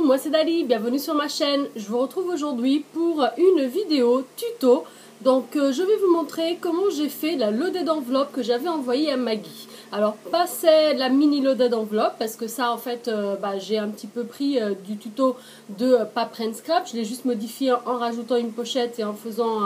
moi c'est Dali, bienvenue sur ma chaîne. Je vous retrouve aujourd'hui pour une vidéo tuto. Donc je vais vous montrer comment j'ai fait la loaded enveloppe que j'avais envoyée à Maggie. Alors pas c'est la mini loaded enveloppe parce que ça en fait j'ai un petit peu pris du tuto de Paper and Scrap. Je l'ai juste modifié en rajoutant une pochette et en faisant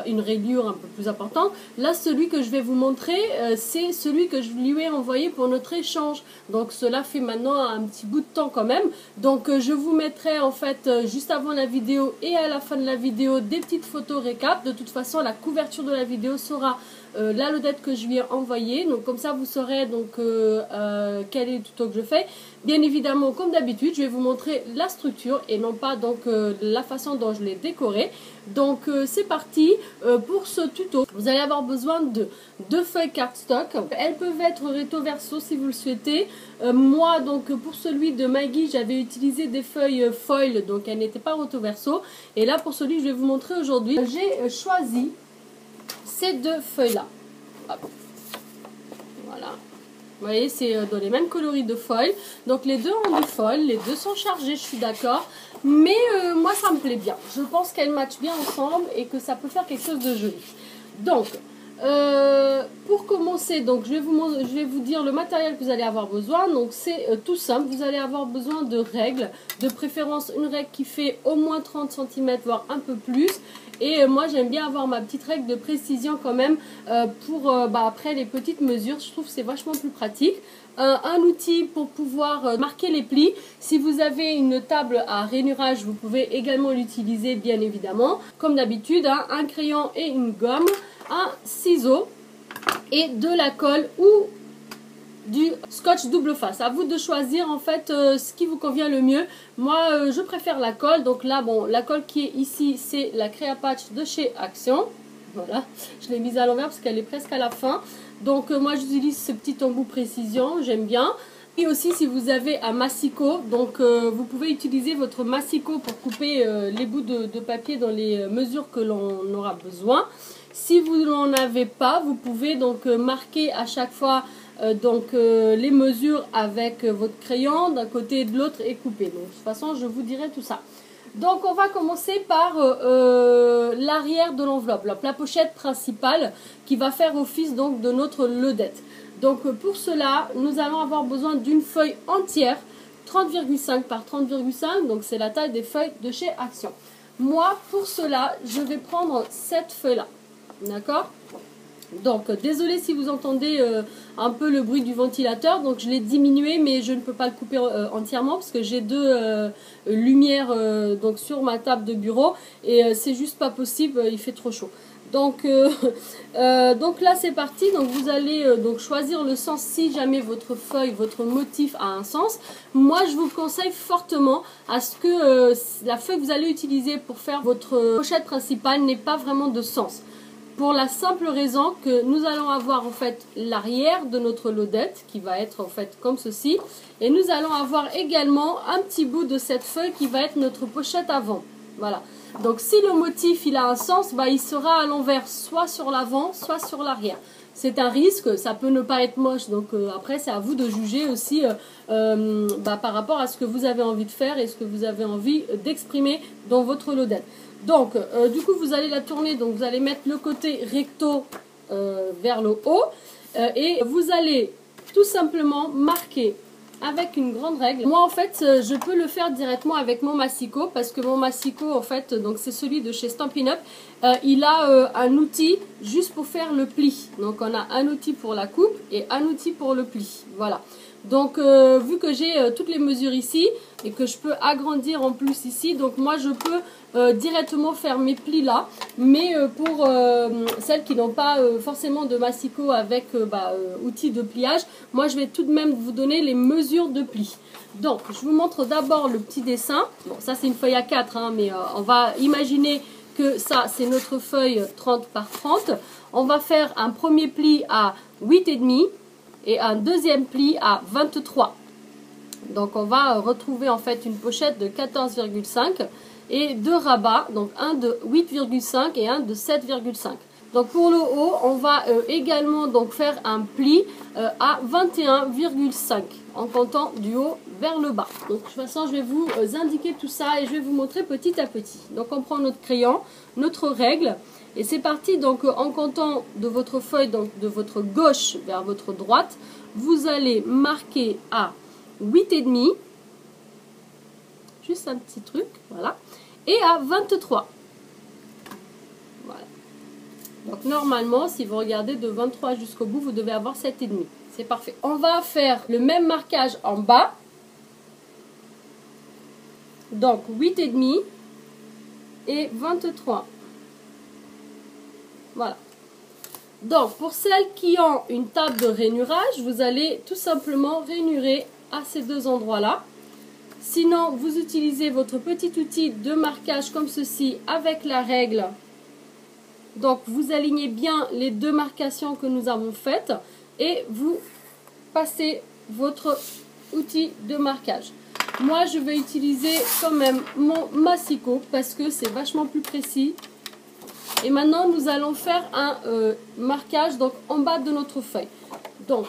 une rayure un peu plus importante. Là, celui que je vais vous montrer, c'est celui que je lui ai envoyé pour notre échange. Donc, cela fait maintenant un petit bout de temps quand même. Donc, je vous mettrai en fait juste avant la vidéo et à la fin de la vidéo des petites photos récap. De toute façon, la couverture de la vidéo sera la loadette que je lui ai envoyée. Donc, comme ça, vous saurez donc quel est le tuto que je fais. Bien évidemment, comme d'habitude, je vais vous montrer la structure et non pas donc la façon dont je l'ai décoré. Donc c'est parti pour ce tuto. Vous allez avoir besoin de deux feuilles cardstock. Elles peuvent être recto verso si vous le souhaitez. Moi donc pour celui de Maggie, j'avais utilisé des feuilles foil, donc elles n'étaient pas recto verso. Et là pour celui que je vais vous montrer aujourd'hui, j'ai choisi ces deux feuilles là. Voilà. Vous voyez, c'est dans les mêmes coloris de foil. Donc les deux ont du foil, les deux sont chargés, je suis d'accord. Mais moi ça me plaît bien. Je pense qu'elles matchent bien ensemble et que ça peut faire quelque chose de joli. Donc pour commencer, donc je vais vous dire le matériel que vous allez avoir besoin. Donc c'est tout simple, vous allez avoir besoin de règles, de préférence une règle qui fait au moins 30 cm voire un peu plus. Et moi j'aime bien avoir ma petite règle de précision quand même pour après les petites mesures. Je trouve que c'est vachement plus pratique. Un outil pour pouvoir marquer les plis. Si vous avez une table à rainurage, vous pouvez également l'utiliser bien évidemment. Comme d'habitude, hein, un crayon et une gomme, un ciseau et de la colle ou du scotch double face. À vous de choisir en fait ce qui vous convient le mieux. Moi je préfère la colle. Donc là bon, la colle qui est ici c'est la Créapatch de chez Action. Voilà, je l'ai mise à l'envers parce qu'elle est presque à la fin. Donc moi j'utilise ce petit embout précision, j'aime bien. Et aussi si vous avez un massicot, donc vous pouvez utiliser votre massicot pour couper les bouts de papier dans les mesures que l'on aura besoin. Si vous n'en avez pas, vous pouvez donc marquer à chaque fois les mesures avec votre crayon d'un côté et de l'autre et couper. Donc de toute façon je vous dirai tout ça. Donc on va commencer par l'arrière de l'enveloppe, la pochette principale qui va faire office donc de notre loadette. Donc pour cela, nous allons avoir besoin d'une feuille entière, 30,5 par 30,5, donc c'est la taille des feuilles de chez Action. Moi pour cela, je vais prendre cette feuille-là, d'accord ? Donc désolé si vous entendez un peu le bruit du ventilateur, donc je l'ai diminué mais je ne peux pas le couper entièrement parce que j'ai deux lumières donc sur ma table de bureau et c'est juste pas possible, il fait trop chaud. Donc là c'est parti. Donc vous allez donc choisir le sens si jamais votre feuille, votre motif a un sens. Moi je vous conseille fortement à ce que la feuille que vous allez utiliser pour faire votre pochette principale n'ait pas vraiment de sens. Pour la simple raison que nous allons avoir en fait l'arrière de notre loadette qui va être en fait comme ceci. Et nous allons avoir également un petit bout de cette feuille qui va être notre pochette avant. Voilà. Donc si le motif il a un sens, il sera à l'envers, soit sur l'avant, soit sur l'arrière. C'est un risque, ça peut ne pas être moche. Donc après c'est à vous de juger aussi par rapport à ce que vous avez envie de faire et ce que vous avez envie d'exprimer dans votre loadette. Donc, du coup, vous allez la tourner, donc vous allez mettre le côté recto vers le haut et vous allez tout simplement marquer avec une grande règle. Moi, en fait, je peux le faire directement avec mon massicot parce que mon massicot, en fait, donc c'est celui de chez Stampin' Up. Il a un outil juste pour faire le pli. Donc, on a un outil pour la coupe et un outil pour le pli. Voilà. Donc, vu que j'ai toutes les mesures ici et que je peux agrandir en plus ici, donc moi, je peux directement faire mes plis là. Mais pour celles qui n'ont pas forcément de massicot avec outil de pliage, moi, je vais tout de même vous donner les mesures de pli. Donc, je vous montre d'abord le petit dessin. Bon, ça, c'est une feuille A4, hein, mais on va imaginer que ça, c'est notre feuille 30 par 30. On va faire un premier pli à 8,5 et un deuxième pli à 23. Donc on va retrouver en fait une pochette de 14,5 et deux rabats, donc un de 8,5 et un de 7,5. Donc pour le haut, on va également donc faire un pli à 21,5 en comptant du haut vers le bas. Donc de toute façon, je vais vous indiquer tout ça et je vais vous montrer petit à petit. Donc on prend notre crayon, notre règle et c'est parti. Donc en comptant de votre feuille, donc de votre gauche vers votre droite, vous allez marquer à 8,5, juste un petit truc, voilà, et à 23. Voilà. Donc normalement, si vous regardez de 23 jusqu'au bout, vous devez avoir 7,5. C'est parfait. On va faire le même marquage en bas. Donc 8,5 et 23. Voilà. Donc pour celles qui ont une table de rainurage, vous allez tout simplement rainurer à ces deux endroits-là. Sinon, vous utilisez votre petit outil de marquage comme ceci avec la règle. Donc vous alignez bien les deux marcations que nous avons faites et vous passez votre outil de marquage. Moi, je vais utiliser quand même mon massicot parce que c'est vachement plus précis. Et maintenant, nous allons faire un marquage donc en bas de notre feuille. Donc,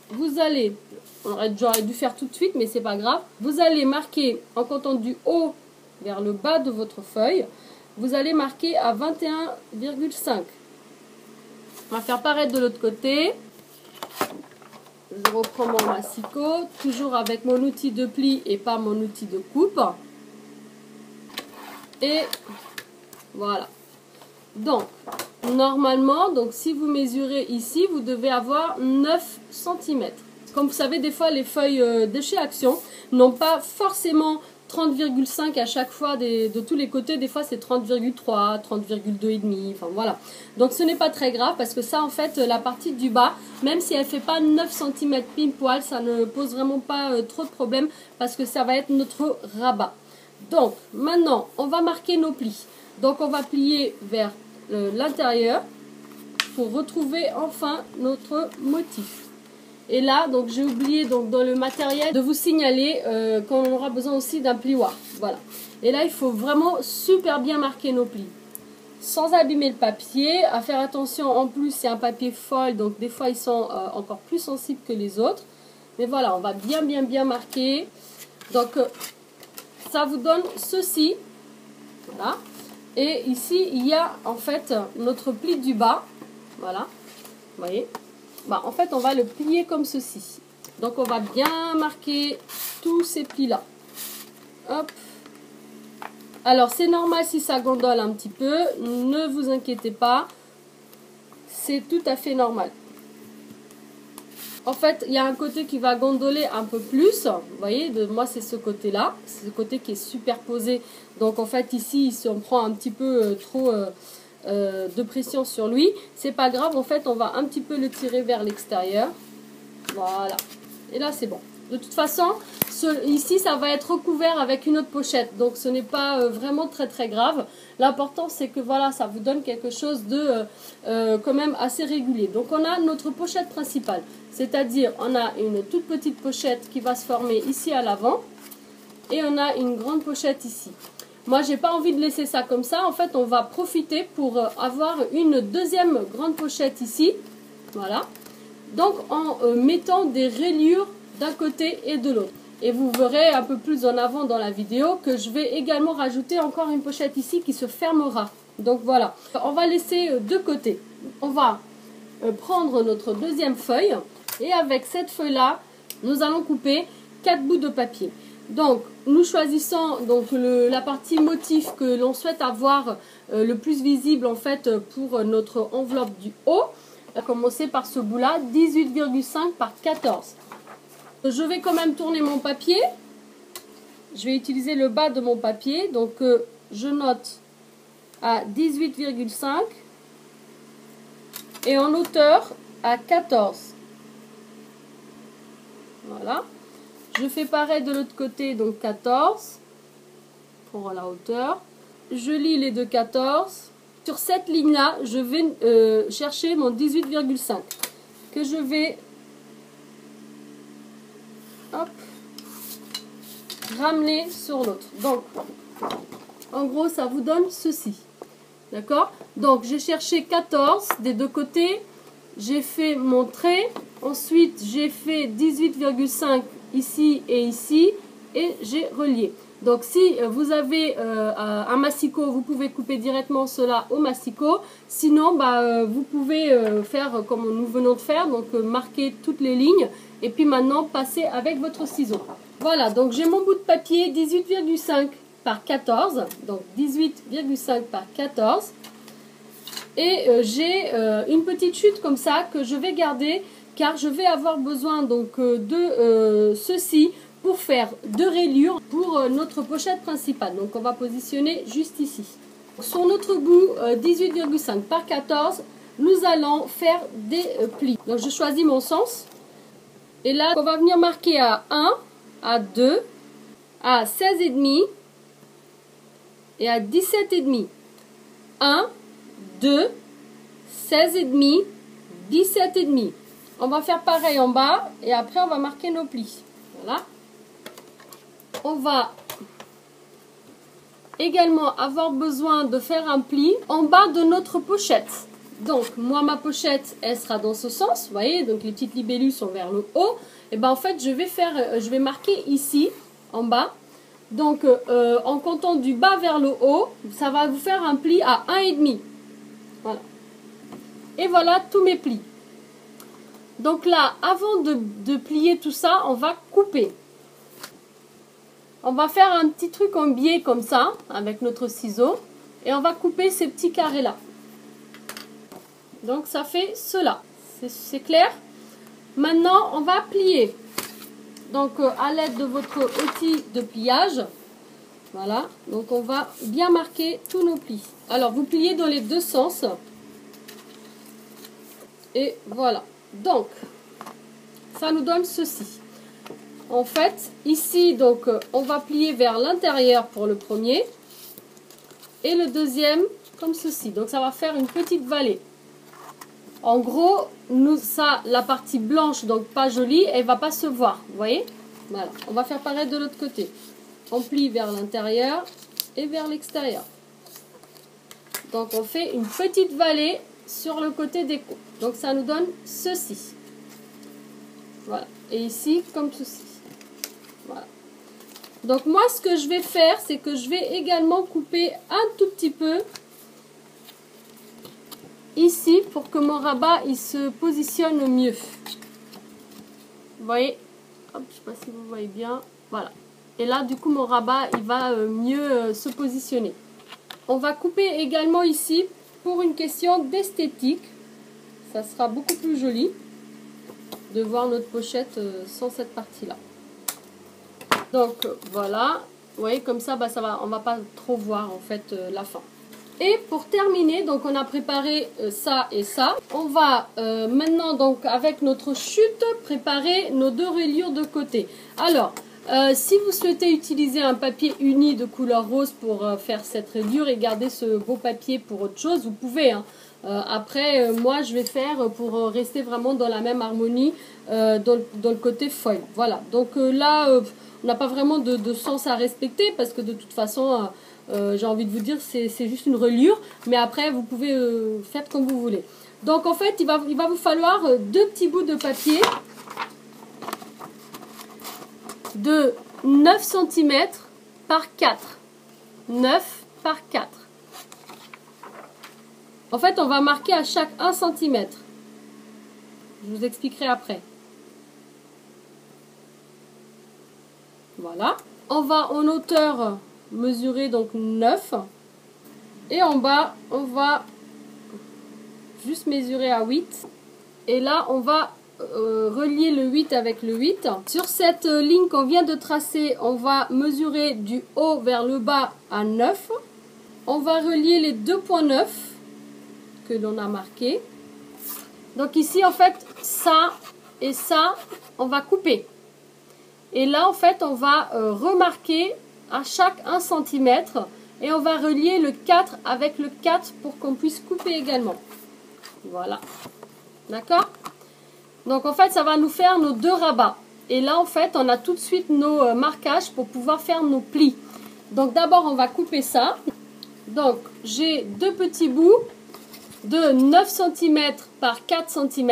vous allez, j'aurais dû faire tout de suite, mais c'est pas grave. Vous allez marquer en comptant du haut vers le bas de votre feuille. Vous allez marquer à 21,5. On va faire pareil de l'autre côté. Je reprends mon massicot, toujours avec mon outil de pli et pas mon outil de coupe. Et voilà. Donc, normalement, donc si vous mesurez ici, vous devez avoir 9 cm. Comme vous savez, des fois, les feuilles de chez Action n'ont pas forcément 30,5 à chaque fois de tous les côtés. Des fois, c'est 30,3, 30,2,5. Enfin, voilà. Donc, ce n'est pas très grave parce que ça, en fait, la partie du bas, même si elle ne fait pas 9 cm pile poil, ça ne pose vraiment pas trop de problème parce que ça va être notre rabat. Donc, maintenant, on va marquer nos plis. Donc, on va plier vers l'intérieur pour retrouver enfin notre motif. Et là, donc j'ai oublié donc dans le matériel de vous signaler qu'on aura besoin aussi d'un plioir. Voilà. Et là, il faut vraiment super bien marquer nos plis. Sans abîmer le papier. À faire attention, en plus, c'est un papier foil. Donc des fois, ils sont encore plus sensibles que les autres. Mais voilà, on va bien marquer. Donc, ça vous donne ceci. Voilà. Et ici, il y a en fait notre pli du bas. Voilà. Vous voyez ? Bah, en fait, on va le plier comme ceci. Donc, on va bien marquer tous ces plis-là. Hop. Alors, c'est normal si ça gondole un petit peu. Ne vous inquiétez pas. C'est tout à fait normal. En fait, il y a un côté qui va gondoler un peu plus. Vous voyez, moi, c'est ce côté-là. C'est ce côté qui est superposé. Donc, en fait, ici, si on prend un petit peu trop... de pression sur lui, c'est pas grave, en fait on va un petit peu le tirer vers l'extérieur, voilà, et là c'est bon. De toute façon, ici ça va être recouvert avec une autre pochette, donc ce n'est pas vraiment très grave. L'important c'est que voilà, ça vous donne quelque chose de quand même assez régulier. Donc on a notre pochette principale, c'est-à-dire on a une toute petite pochette qui va se former ici à l'avant et on a une grande pochette ici. Moi, j'ai pas envie de laisser ça comme ça. En fait, on va profiter pour avoir une deuxième grande pochette ici. Voilà. Donc, en mettant des rayures d'un côté et de l'autre. Et vous verrez un peu plus en avant dans la vidéo que je vais également rajouter encore une pochette ici qui se fermera. Donc, voilà. On va laisser de côté. On va prendre notre deuxième feuille. Et avec cette feuille-là, nous allons couper 4 bouts de papier. Donc, nous choisissons donc la partie motif que l'on souhaite avoir le plus visible en fait pour notre enveloppe du haut. On va commencer par ce bout-là, 18,5 par 14. Je vais quand même tourner mon papier. Je vais utiliser le bas de mon papier. Donc, je note à 18,5 et en hauteur à 14. Voilà. Je fais pareil de l'autre côté, donc 14 pour la hauteur. Je lis les deux 14. Sur cette ligne-là, je vais chercher mon 18,5 que je vais hop, ramener sur l'autre. Donc, en gros, ça vous donne ceci. D'accord? Donc, j'ai cherché 14 des deux côtés. J'ai fait mon trait. Ensuite, j'ai fait 18,5 ici et ici, et j'ai relié. Donc si vous avez un massicot, vous pouvez couper directement cela au massicot. Sinon, vous pouvez faire comme nous venons de faire, donc marquer toutes les lignes et puis maintenant passer avec votre ciseau. Voilà, donc j'ai mon bout de papier 18,5 par 14, donc 18,5 par 14. Et j'ai une petite chute comme ça que je vais garder car je vais avoir besoin donc de ceci pour faire 2 rayures pour notre pochette principale. Donc on va positionner juste ici. Sur notre bout 18,5 par 14, nous allons faire des plis. Donc je choisis mon sens. Et là, on va venir marquer à 1, à 2, à 16,5 et à 17,5. 1, 2, 16,5, 17,5. On va faire pareil en bas et après on va marquer nos plis. Voilà. On va également avoir besoin de faire un pli en bas de notre pochette. Donc moi ma pochette elle sera dans ce sens, vous voyez, donc les petites libellules sont vers le haut. Et en fait je vais marquer ici en bas. Donc en comptant du bas vers le haut, ça va vous faire un pli à 1,5. Voilà. Et voilà tous mes plis. Donc là, avant de plier tout ça, on va couper. On va faire un petit truc en biais comme ça, avec notre ciseau. Et on va couper ces petits carrés là. Donc ça fait cela. C'est clair? Maintenant, on va plier. Donc à l'aide de votre outil de pliage. Voilà. Donc on va bien marquer tous nos plis. Alors vous pliez dans les deux sens. Et voilà. Donc, ça nous donne ceci. En fait, ici, donc, on va plier vers l'intérieur pour le premier. Et le deuxième, comme ceci. Donc, ça va faire une petite vallée. En gros, la partie blanche, donc pas jolie, elle ne va pas se voir. Vous voyez? Voilà. On va faire pareil de l'autre côté. On plie vers l'intérieur et vers l'extérieur. Donc, on fait une petite vallée sur le côté des côtes. Donc ça nous donne ceci. Voilà. Et ici comme ceci. Voilà. Donc moi ce que je vais faire, c'est que je vais également couper un tout petit peu ici pour que mon rabat il se positionne mieux. Vous voyez? Hop, je sais pas si vous voyez bien. Voilà. Et là du coup mon rabat il va mieux se positionner. On va couper également ici pour une question d'esthétique. Ça sera beaucoup plus joli de voir notre pochette sans cette partie-là. Donc voilà, vous voyez comme ça, ça va, on va pas trop voir en fait la fin. Et pour terminer, donc on a préparé ça et ça. On va maintenant donc avec notre chute préparer nos 2 rayures de côté. Alors si vous souhaitez utiliser un papier uni de couleur rose pour faire cette rayure et garder ce beau papier pour autre chose, vous pouvez. Hein. Après, moi, je vais faire pour rester vraiment dans la même harmonie dans le côté foil. Voilà. Donc là, on n'a pas vraiment de sens à respecter parce que de toute façon, j'ai envie de vous dire, c'est juste une reliure. Mais après, vous pouvez faire comme vous voulez. Donc en fait, il va vous falloir 2 petits bouts de papier de 9 cm par 4. 9 par 4. En fait, on va marquer à chaque 1 cm. Je vous expliquerai après. Voilà. On va en hauteur mesurer donc 9. Et en bas, on va juste mesurer à 8. Et là, on va relier le 8 avec le 8. Sur cette ligne qu'on vient de tracer, on va mesurer du haut vers le bas à 9. On va relier les 2 points 9 que l'on a marqué. Donc ici en fait ça et ça on va couper. Et là en fait on va remarquer à chaque 1 cm et on va relier le 4 avec le 4 pour qu'on puisse couper également. Voilà. D'accord? Donc en fait ça va nous faire nos 2 rabats. Et là en fait on a tout de suite nos marquages pour pouvoir faire nos plis. Donc d'abord on va couper ça. Donc j'ai 2 petits bouts de 9 cm par 4 cm.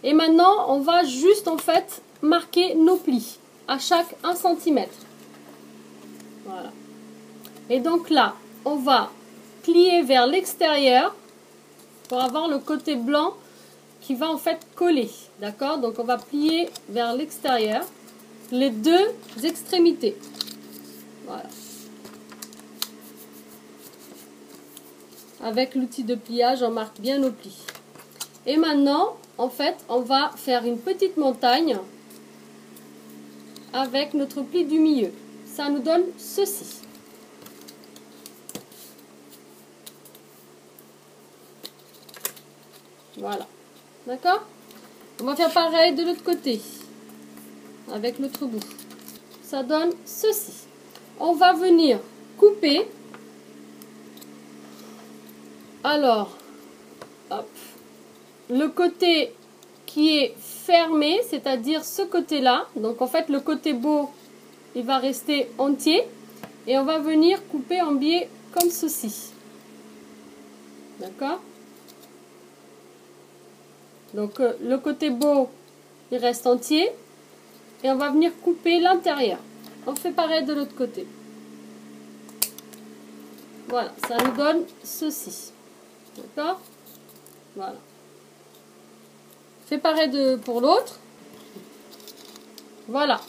Et maintenant, on va juste en fait marquer nos plis. à chaque 1 cm. Voilà. Et donc là, on va plier vers l'extérieur pour avoir le côté blanc qui va en fait coller. D'accord? Donc on va plier vers l'extérieur les deux extrémités. Voilà. Avec l'outil de pliage, on marque bien nos plis. Et maintenant, en fait, on va faire une petite montagne avec notre pli du milieu. Ça nous donne ceci. Voilà. D'accord? On va faire pareil de l'autre côté. Avec l'autre bout. Ça donne ceci. On va venir couper. Alors, hop, le côté qui est fermé, c'est-à-dire ce côté-là. Donc en fait, le côté beau, il va rester entier. Et on va venir couper en biais comme ceci. D'accord? Donc le côté beau, il reste entier. Et on va venir couper l'intérieur. On fait pareil de l'autre côté. Voilà, ça nous donne ceci. D'accord? Voilà. Fais pareil pour l'autre. Voilà.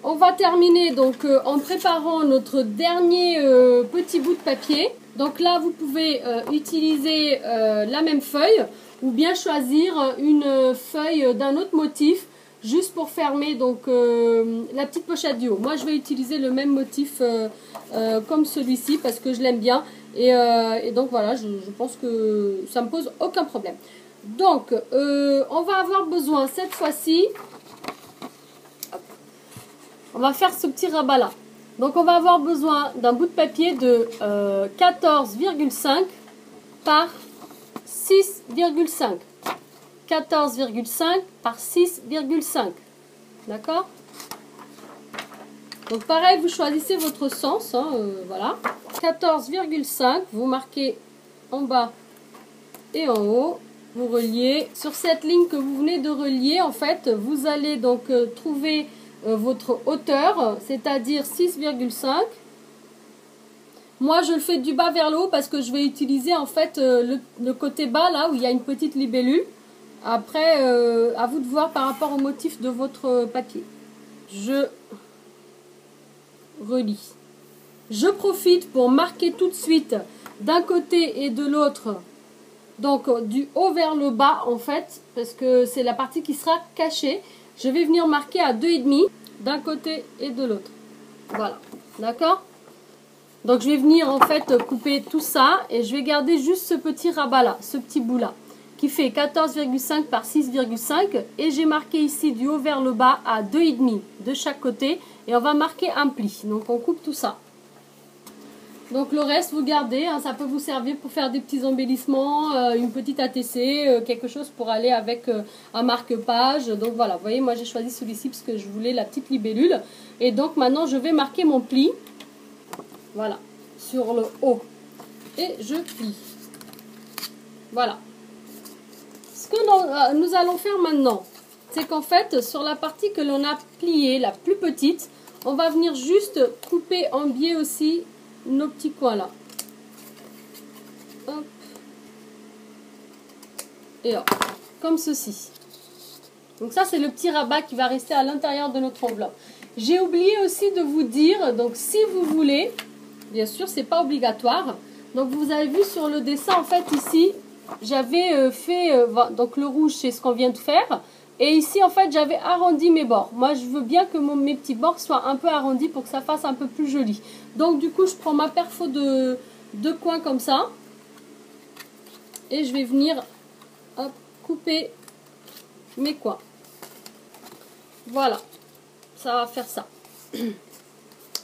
On va terminer donc en préparant notre dernier petit bout de papier. Donc là, vous pouvez utiliser la même feuille ou bien choisir une feuille d'un autre motif juste pour fermer donc la petite pochette du haut. Moi, je vais utiliser le même motif comme celui-ci parce que je l'aime bien. Et donc voilà, je pense que ça me pose aucun problème. Donc, on va avoir besoin cette fois-ci, on va faire ce petit rabat là. Donc on va avoir besoin d'un bout de papier de 14,5 par 6,5. 14,5 par 6,5. D'accord? Donc pareil, vous choisissez votre sens. Hein, voilà. 14,5, vous marquez en bas et en haut. Vous reliez. Sur cette ligne que vous venez de relier, en fait, vous allez donc trouver votre hauteur, c'est-à-dire 6,5. Moi, je le fais du bas vers le haut parce que je vais utiliser en fait le côté bas, là où il y a une petite libellule. Après, à vous de voir par rapport au motif de votre papier. Je relie. Je profite pour marquer tout de suite d'un côté et de l'autre. Donc, du haut vers le bas, en fait, parce que c'est la partie qui sera cachée. Je vais venir marquer à 2,5 d'un côté et de l'autre. Voilà. D'accord? Donc, je vais venir, en fait, couper tout ça et je vais garder juste ce petit rabat-là, ce petit bout-là, qui fait 14,5 par 6,5 et j'ai marqué ici du haut vers le bas à 2,5 de chaque côté et on va marquer un pli. Donc on coupe tout ça. Donc le reste vous gardez, hein, ça peut vous servir pour faire des petits embellissements, une petite ATC, quelque chose pour aller avec un marque-page. Donc voilà, vous voyez, moi j'ai choisi celui-ci parce que je voulais la petite libellule. Et donc maintenant je vais marquer mon pli, voilà, sur le haut. Et je plie. Voilà. Ce que nous allons faire maintenant, c'est qu'en fait, sur la partie que l'on a pliée, la plus petite, on va venir juste couper en biais aussi nos petits coins là. Hop. Et hop. Comme ceci. Donc ça, c'est le petit rabat qui va rester à l'intérieur de notre enveloppe. J'ai oublié aussi de vous dire, donc si vous voulez, bien sûr, c'est pas obligatoire. Donc vous avez vu sur le dessin, en fait, ici, j'avais fait, donc le rouge, c'est ce qu'on vient de faire. Et ici, en fait, j'avais arrondi mes bords. Moi, je veux bien que mes petits bords soient un peu arrondis pour que ça fasse un peu plus joli. Donc, du coup, je prends ma perfo de coin comme ça. Et je vais venir hop, couper mes coins. Voilà. Ça va faire ça.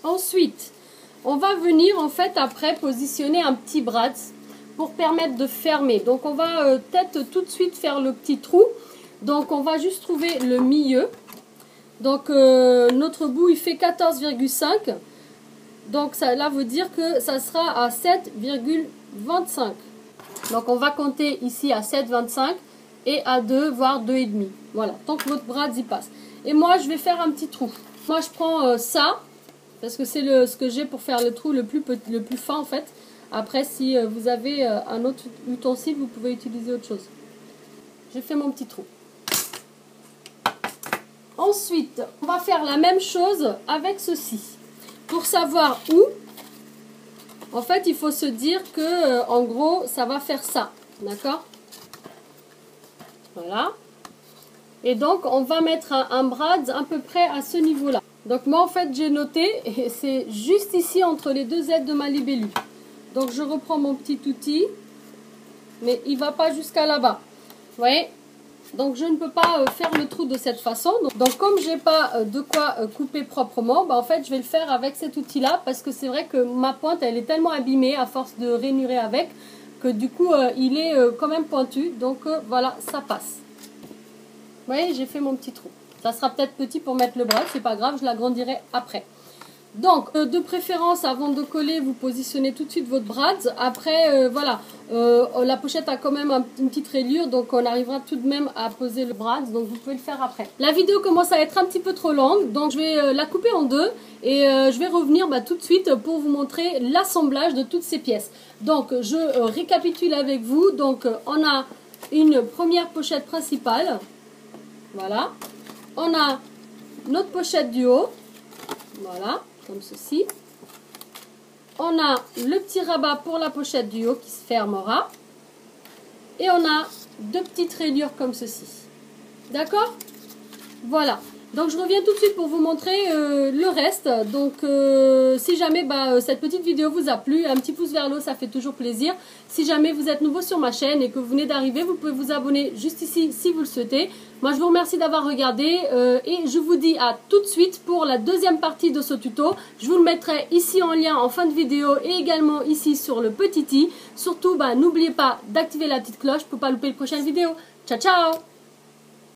Ensuite, on va venir, en fait, après, positionner un petit bras pour permettre de fermer. Donc, on va peut-être tout de suite faire le petit trou. Donc, on va juste trouver le milieu. Donc, notre bout, il fait 14,5. Donc, ça là veut dire que ça sera à 7,25. Donc, on va compter ici à 7,25 et à 2, voire 2,5. Voilà, tant que votre bras y passe. Et moi, je vais faire un petit trou. Moi je prends ça, parce que c'est ce que j'ai pour faire le trou le plus fin en fait. Après si vous avez un autre ustensile, vous pouvez utiliser autre chose. J'ai fait mon petit trou. Ensuite, on va faire la même chose avec ceci. Pour savoir où, en fait, il faut se dire que, en gros, ça va faire ça. D'accord? Voilà. Et donc, on va mettre un brad à peu près à ce niveau-là. Donc, moi, en fait, j'ai noté, et c'est juste ici, entre les deux ailes de ma libellule. Donc, je reprends mon petit outil, mais il ne va pas jusqu'à là-bas. Vous voyez? Donc je ne peux pas faire le trou de cette façon. Donc comme j'ai pas de quoi couper proprement, bah, en fait je vais le faire avec cet outil là. Parce que c'est vrai que ma pointe elle est tellement abîmée à force de rainurer avec. Que du coup il est quand même pointu. Donc voilà, ça passe. Vous voyez, j'ai fait mon petit trou. Ça sera peut-être petit pour mettre le bras, c'est pas grave, je l'agrandirai après. Donc, de préférence, avant de coller, vous positionnez tout de suite votre brad. Après, voilà, la pochette a quand même une petite rayure, donc on arrivera tout de même à poser le brad. Donc, vous pouvez le faire après. La vidéo commence à être un petit peu trop longue, donc je vais la couper en deux. Et je vais revenir tout de suite pour vous montrer l'assemblage de toutes ces pièces. Donc, je récapitule avec vous. Donc, on a une première pochette principale. Voilà. On a notre pochette du haut. Voilà. Comme ceci. On a le petit rabat pour la pochette du haut qui se fermera. Et on a deux petites rayures comme ceci. D'accord? Voilà. Donc je reviens tout de suite pour vous montrer le reste. Donc si jamais cette petite vidéo vous a plu, un petit pouce vers le haut, ça fait toujours plaisir. Si jamais vous êtes nouveau sur ma chaîne et que vous venez d'arriver, vous pouvez vous abonner juste ici si vous le souhaitez. Moi je vous remercie d'avoir regardé et je vous dis à tout de suite pour la deuxième partie de ce tuto. Je vous le mettrai ici en lien en fin de vidéo et également ici sur le petit i. Surtout n'oubliez pas d'activer la petite cloche pour ne pas louper les prochaines vidéos. Ciao ciao!